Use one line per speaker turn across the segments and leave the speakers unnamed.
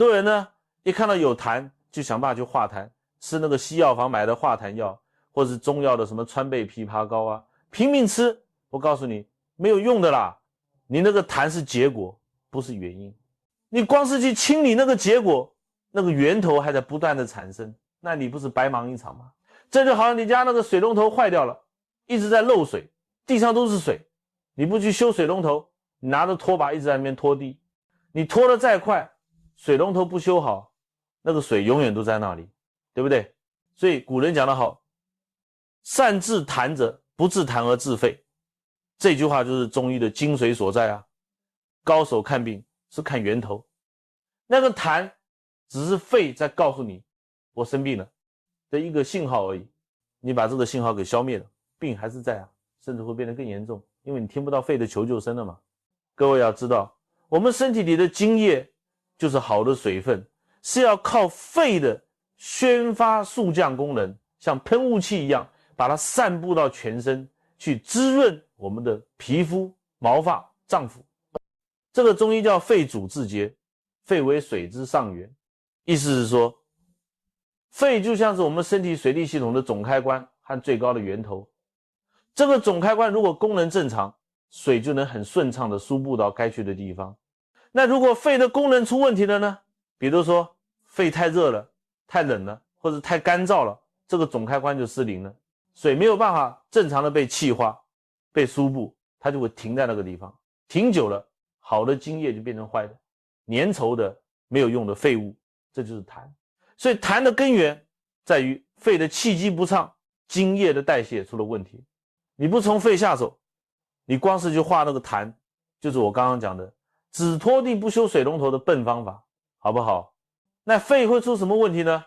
多人呢一看到有痰就想办法去化痰，吃那个西药房买的化痰药，或是中药的什么川贝枇杷膏啊，拼命吃。我告诉你没有用的啦，你那个痰是结果，不是原因。你光是去清理那个结果，那个源头还在不断的产生，那你不是白忙一场吗？这就好像你家那个水龙头坏掉了，一直在漏水，地上都是水，你不去修水龙头，你拿着拖把一直在那边拖地，你拖得再快，水龙头不修好，那个水永远都在那里，对不对？所以古人讲得好，善治痰者，不治痰而治肺。这句话就是中医的精髓所在啊。高手看病是看源头，那个痰只是肺在告诉你我生病了的一个信号而已，你把这个信号给消灭了，病还是在啊，甚至会变得更严重，因为你听不到肺的求救声了嘛。各位要知道，我们身体里的津液就是好的水分，是要靠肺的宣发速降功能，像喷雾器一样把它散布到全身，去滋润我们的皮肤、毛发、脏腑。这个中医叫肺主治节，肺为水之上源，意思是说，肺就像是我们身体水利系统的总开关和最高的源头。这个总开关如果功能正常，水就能很顺畅的输布到该去的地方。那如果肺的功能出问题了呢？比如说肺太热了、太冷了，或者太干燥了，这个总开关就失灵了，水没有办法正常的被气化、被输布，它就会停在那个地方。停久了，好的津液就变成坏的，粘稠的没有用的废物，这就是痰。所以痰的根源在于肺的气机不畅，津液的代谢出了问题。你不从肺下手，你光是去化那个痰，就是我刚刚讲的只拖地不修水龙头的笨方法，好不好？那肺会出什么问题呢？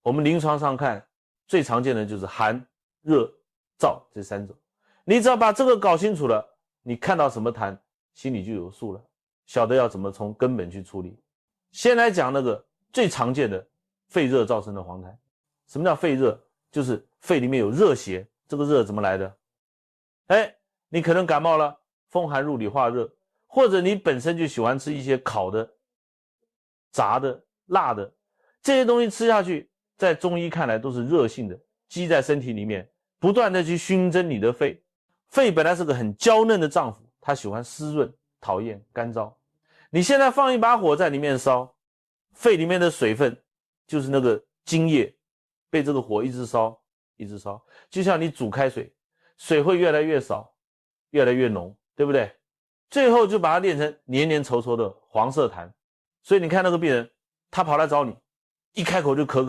我们临床上看最常见的就是寒、热、燥这三种。你只要把这个搞清楚了，你看到什么痰心里就有数了，晓得要怎么从根本去处理。先来讲那个最常见的肺热造成的黄痰。什么叫肺热？就是肺里面有热邪。这个热怎么来的？你可能感冒了，风寒入里化热，或者你本身就喜欢吃一些烤的、炸的、辣的，这些东西吃下去，在中医看来都是热性的，积在身体里面，不断的去熏蒸你的肺。肺本来是个很娇嫩的脏腑，它喜欢湿润，讨厌干燥。你现在放一把火在里面烧，肺里面的水分就是那个津液，被这个火一直烧一直烧，就像你煮开水，水会越来越少，越来越浓，对不对？最后就把它炼成黏黏稠稠的黄色痰。所以你看那个病人，他跑来找你，一开口就咳，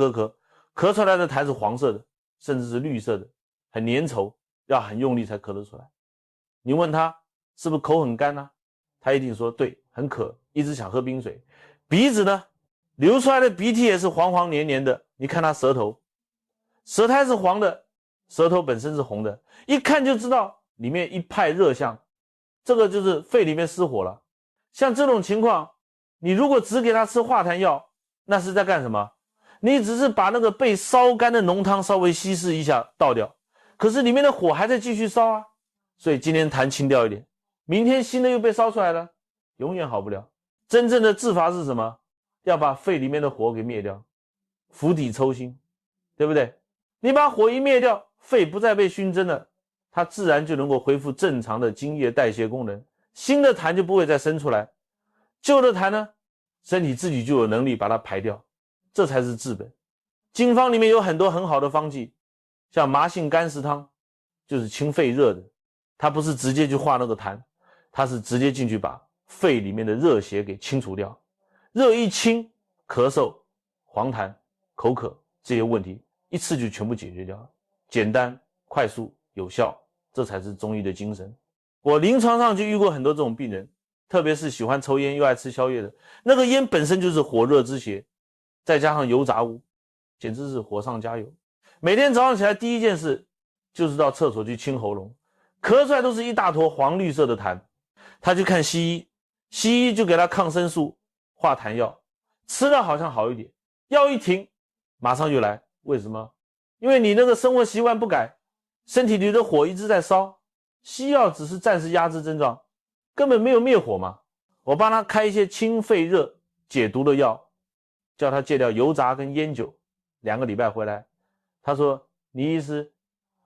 咳出来的痰是黄色的，甚至是绿色的，很粘稠，要很用力才咳得出来。你问他是不是口很干啊？他一定说对，很渴，一直想喝冰水。鼻子呢，流出来的鼻涕也是黄黄黏黏的，你看他舌头，舌苔是黄的，舌头本身是红的，一看就知道里面一派热象，这个就是肺里面失火了。像这种情况，你如果只给他吃化痰药，那是在干什么？你只是把那个被烧干的浓汤稍微稀释一下倒掉，可是里面的火还在继续烧啊。所以今天痰清掉一点，明天新的又被烧出来了，永远好不了。真正的治法是什么？要把肺里面的火给灭掉，釜底抽薪，对不对？你把火一灭掉，肺不再被熏蒸了，它自然就能够恢复正常的津液代谢功能，新的痰就不会再生出来，旧的痰呢，身体自己就有能力把它排掉，这才是治本。经方里面有很多很好的方剂，像麻杏甘石汤就是清肺热的，它不是直接去化那个痰，它是直接进去把肺里面的热邪给清除掉，热一清，咳嗽、黄痰、口渴这些问题一次就全部解决掉了，简单、快速、有效，这才是中医的精神。我临床上就遇过很多这种病人，特别是喜欢抽烟又爱吃宵夜的，那个烟本身就是火热之邪，再加上油炸物，简直是火上加油。每天早上起来第一件事就是到厕所去清喉咙，咳出来都是一大坨黄绿色的痰，他去看西医，西医就给他抗生素、化痰药，吃了好像好一点，药一停马上就来。为什么？因为你那个生活习惯不改，身体里的火一直在烧，西药只是暂时压制症状，根本没有灭火嘛。我帮他开一些清肺热解毒的药，叫他戒掉油炸跟烟酒，2个礼拜回来，他说倪医师，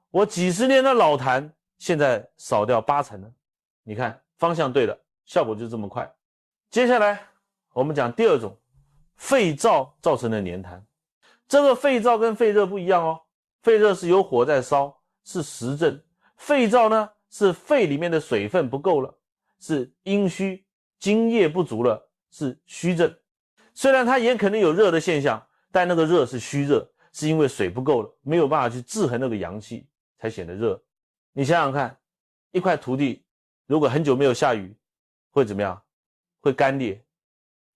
我几十年的老痰现在少掉80%了，你看方向对了，效果就这么快。接下来我们讲第二种，肺燥造成的黏痰。这个肺燥跟肺热不一样哦，肺热是有火在烧，是实症，肺燥呢是肺里面的水分不够了，是阴虚，津液不足了，是虚症。虽然它也可能有热的现象，但那个热是虚热，是因为水不够了，没有办法去制衡那个阳气才显得热。你想想看，一块土地如果很久没有下雨会怎么样？会干裂，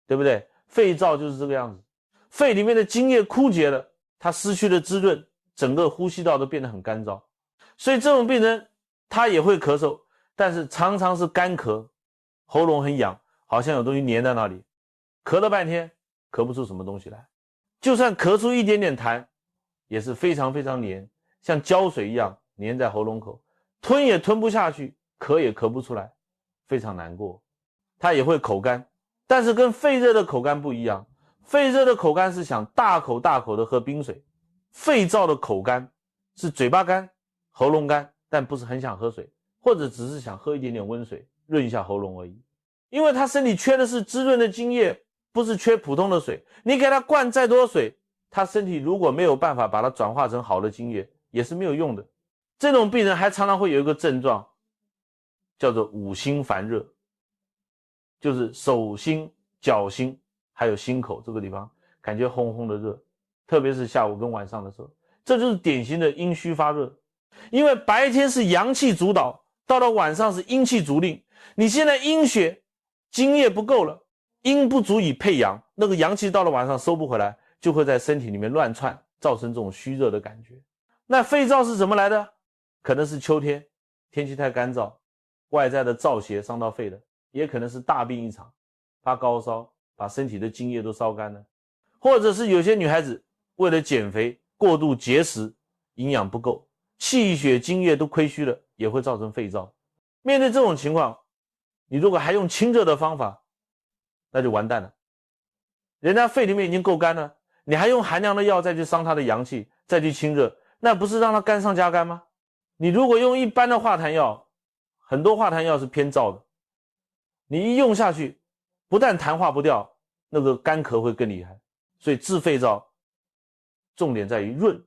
对不对？肺燥就是这个样子，肺里面的津液枯竭了，它失去了滋润，整个呼吸道都变得很干燥。所以这种病人他也会咳嗽，但是常常是干咳，喉咙很痒，好像有东西粘在那里，咳了半天咳不出什么东西来，就算咳出一点点痰也是非常非常黏，像胶水一样粘在喉咙口，吞也吞不下去，咳也咳不出来，非常难过。他也会口干，但是跟肺热的口干不一样，肺热的口干是想大口大口的喝冰水，肺燥的口干是嘴巴干，喉咙干，但不是很想喝水，或者只是想喝一点点温水润一下喉咙而已。因为他身体缺的是滋润的津液，不是缺普通的水，你给他灌再多水，他身体如果没有办法把它转化成好的津液也是没有用的。这种病人还常常会有一个症状叫做五心烦热，就是手心、脚心还有心口这个地方感觉轰轰的热，特别是下午跟晚上的时候，这就是典型的阴虚发热。因为白天是阳气主导，到了晚上是阴气主令，你现在阴血津液不够了，阴不足以配阳，那个阳气到了晚上收不回来，就会在身体里面乱窜，造成这种虚热的感觉。那肺燥是怎么来的？可能是秋天天气太干燥，外在的燥邪伤到肺的，也可能是大病一场，发高烧把身体的津液都烧干了，或者是有些女孩子为了减肥过度节食，营养不够，气血津液都亏虚了，也会造成肺燥。面对这种情况，你如果还用清热的方法，那就完蛋了。人家肺里面已经够干了，你还用寒凉的药再去伤他的阳气，再去清热，那不是让他干上加干吗？你如果用一般的化痰药，很多化痰药是偏燥的，你一用下去，不但痰化不掉，那个干咳会更厉害。所以治肺燥重点在于润，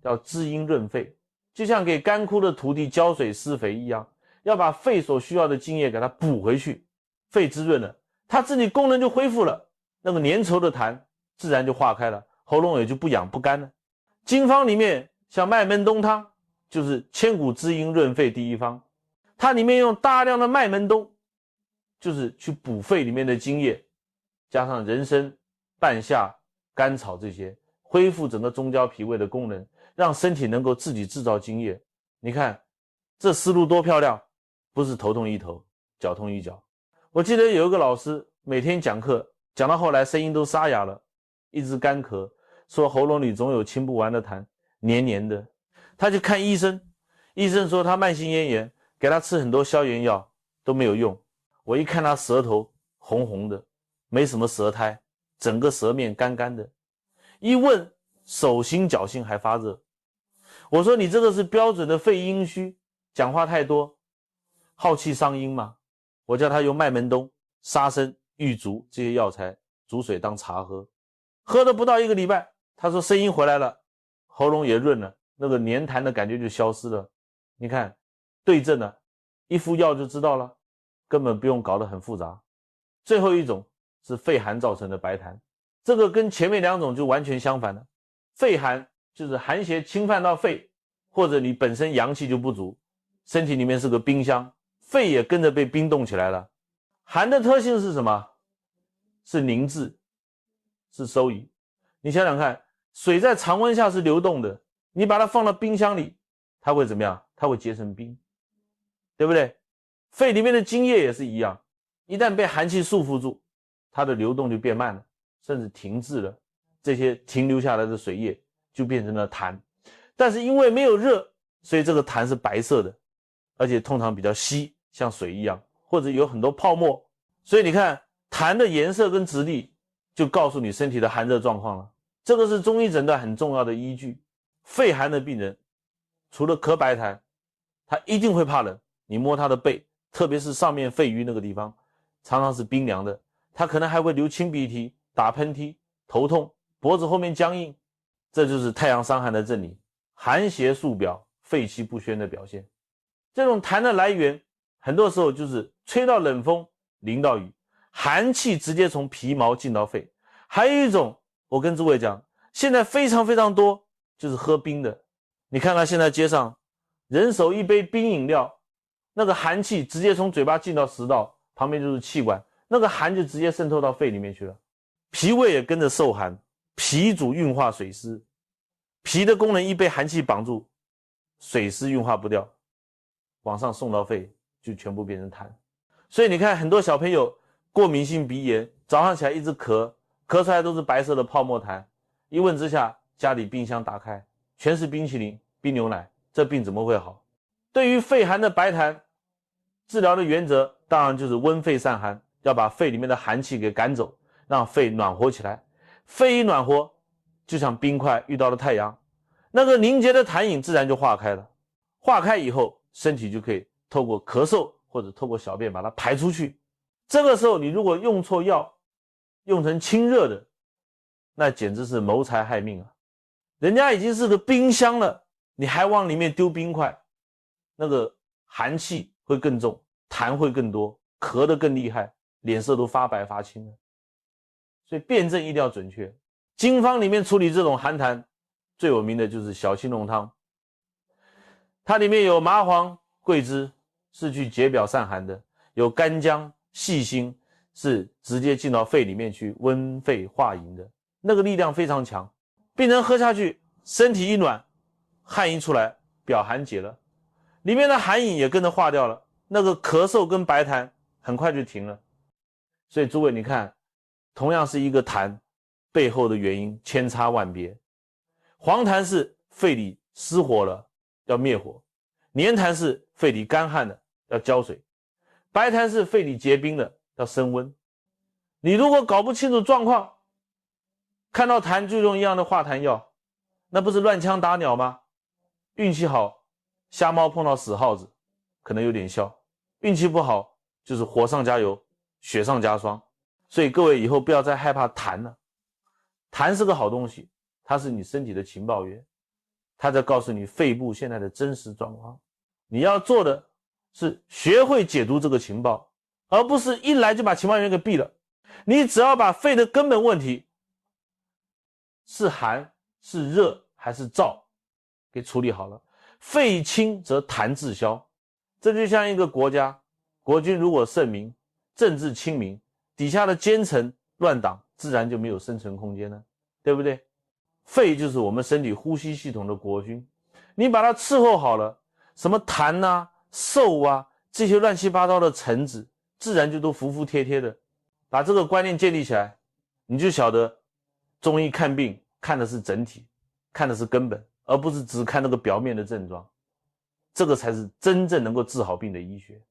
要滋阴润肺，就像给干枯的土地浇水施肥一样，要把肺所需要的津液给它补回去，肺滋润了，它自己功能就恢复了，那个粘稠的痰自然就化开了，喉咙也就不痒不干了。经方里面像麦门冬汤就是千古滋阴润肺第一方，它里面用大量的麦门冬，就是去补肺里面的津液，加上人参、半夏、甘草这些，恢复整个中焦脾胃的功能，让身体能够自己制造津液。你看这思路多漂亮，不是头痛医头，脚痛医脚。我记得有一个老师每天讲课，讲到后来声音都沙哑了，一直干咳，说喉咙里总有清不完的痰，黏黏的。他去看医生，医生说他慢性咽炎，给他吃很多消炎药都没有用。我一看他舌头红红的，没什么舌苔，整个舌面干干的，一问手心脚心还发热。我说你这个是标准的肺阴虚，讲话太多，耗气伤阴嘛。我叫他用麦门冬、沙参、玉竹这些药材煮水当茶喝，喝了不到1个礼拜，他说声音回来了，喉咙也润了，那个黏痰的感觉就消失了。你看对症了，一服药就知道了，根本不用搞得很复杂。最后一种是肺寒造成的白痰，这个跟前面2种就完全相反了。肺寒就是寒邪侵犯到肺，或者你本身阳气就不足，身体里面是个冰箱，肺也跟着被冰冻起来了。寒的特性是什么？是凝滞，是收益。你想想看，水在常温下是流动的，你把它放到冰箱里，它会怎么样？它会结成冰，对不对？肺里面的津液也是一样，一旦被寒气束缚住，它的流动就变慢了，甚至停滞了，这些停留下来的水液就变成了痰。但是因为没有热，所以这个痰是白色的，而且通常比较稀，像水一样，或者有很多泡沫。所以你看痰的颜色跟质地就告诉你身体的寒热状况了。这个是中医诊断很重要的依据。肺寒的病人，除了咳白痰，他一定会怕冷。你摸他的背，特别是上面肺盂那个地方，常常是冰凉的，他可能还会流清鼻涕、打喷嚏、头痛、脖子后面僵硬，这就是太阳伤寒的症理，寒邪宿表，肺气不宣的表现。这种痰的来源，很多时候就是吹到冷风，淋到雨，寒气直接从皮毛进到肺。还有一种，我跟诸位讲，现在非常非常多，就是喝冰的。你看看现在街上，人手一杯冰饮料，那个寒气直接从嘴巴进到食道，旁边就是气管，那个寒就直接渗透到肺里面去了，脾胃也跟着受寒，脾主运化水湿，脾的功能一被寒气绑住，水湿运化不掉，往上送到肺就全部变成痰。所以你看很多小朋友过敏性鼻炎，早上起来一直咳，咳出来都是白色的泡沫痰，一问之下，家里冰箱打开全是冰淇淋、冰牛奶，这病怎么会好？对于肺寒的白痰，治疗的原则当然就是温肺散寒，要把肺里面的寒气给赶走，让肺暖和起来。肺一暖和，就像冰块遇到了太阳，那个凝结的痰饮自然就化开了。化开以后，身体就可以透过咳嗽或者透过小便把它排出去。这个时候你如果用错药，用成清热的，那简直是谋财害命啊！人家已经是个冰箱了，你还往里面丢冰块，那个寒气会更重，痰会更多，咳得更厉害，脸色都发白发青了。所以辨证一定要准确。经方里面处理这种寒痰最有名的就是小青龙汤，它里面有麻黄、桂枝是去解表散寒的，有干姜、细辛是直接进到肺里面去温肺化饮的，那个力量非常强。病人喝下去，身体一暖，汗一出来，表寒解了，里面的寒饮也跟着化掉了，那个咳嗽跟白痰很快就停了。所以诸位你看，同样是一个痰，背后的原因千差万别。黄痰是肺里失火了，要灭火；黏痰是肺里干旱了，要浇水；白痰是肺里结冰了，要升温。你如果搞不清楚状况，看到痰就用一样的化痰药，那不是乱枪打鸟吗？运气好，瞎猫碰到死耗子，可能有点效；运气不好，就是火上加油，雪上加霜。所以各位以后不要再害怕痰了，痰是个好东西，它是你身体的情报员，它在告诉你肺部现在的真实状况。你要做的是学会解读这个情报，而不是一来就把情报员给毙了。你只要把肺的根本问题是寒是热还是燥给处理好了，肺清则痰自消。这就像一个国家，国君如果圣明，政治清明，底下的奸臣乱党自然就没有生存空间了，对不对？肺就是我们身体呼吸系统的国君，你把它伺候好了，什么痰啊、寿啊，这些乱七八糟的尘子自然就都服服帖帖的。把这个观念建立起来，你就晓得中医看病看的是整体，看的是根本，而不是只看那个表面的症状，这个才是真正能够治好病的医学。